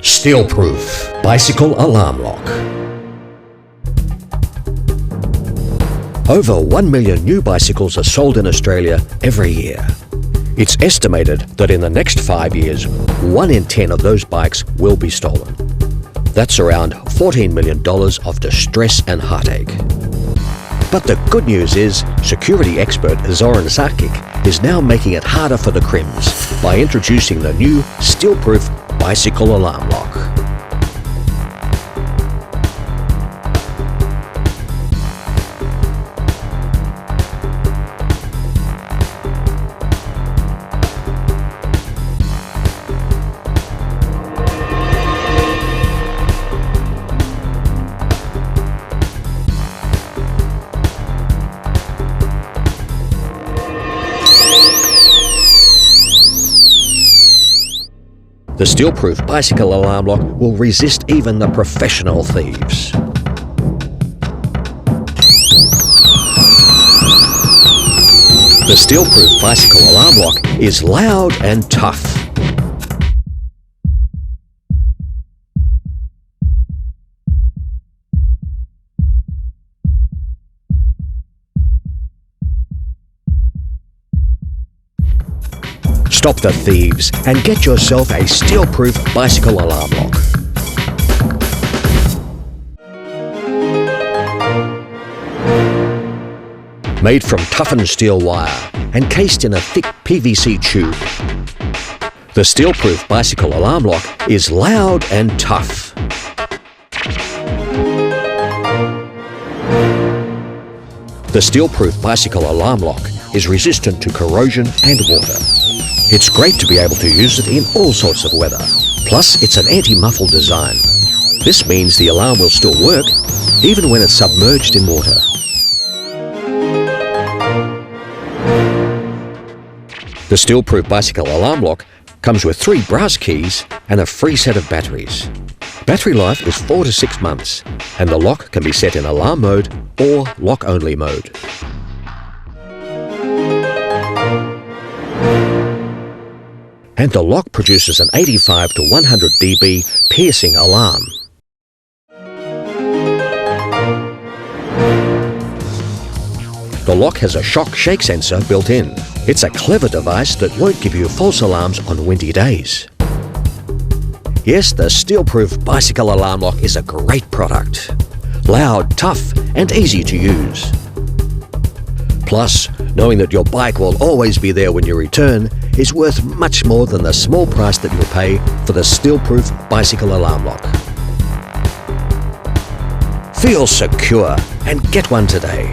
StealProof Bicycle Alarm Lock. Over 1 million new bicycles are sold in Australia every year. It's estimated that in the next 5 years, 1 in 10 of those bikes will be stolen. That's around $14 million of distress and heartache. But the good news is, security expert Zoran Sarkic is now making it harder for the crims by introducing the new StealProof Bicycle Alarm Lock. The StealProof Bicycle Alarm Lock will resist even the professional thieves. The StealProof Bicycle Alarm Lock is loud and tough. Stop the thieves and get yourself a StealProof Bicycle Alarm Lock. Made from toughened steel wire and cased in a thick PVC tube, the StealProof Bicycle Alarm Lock is loud and tough. The StealProof Bicycle Alarm Lock is resistant to corrosion and water. It's great to be able to use it in all sorts of weather. Plus, it's an anti-muffle design. This means the alarm will still work, even when it's submerged in water. The StealProof Bicycle Alarm Lock comes with 3 brass keys and a free set of batteries. Battery life is 4 to 6 months, and the lock can be set in alarm mode or lock-only mode. And the lock produces an 85 to 100 dB piercing alarm. The lock has a shock shake sensor built in. It's a clever device that won't give you false alarms on windy days. Yes, the StealProof Bicycle Alarm Lock is a great product. Loud, tough, and easy to use. Plus, knowing that your bike will always be there when you return is worth much more than the small price that you'll pay for the StealProof Bicycle Alarm Lock. Feel secure and get one today.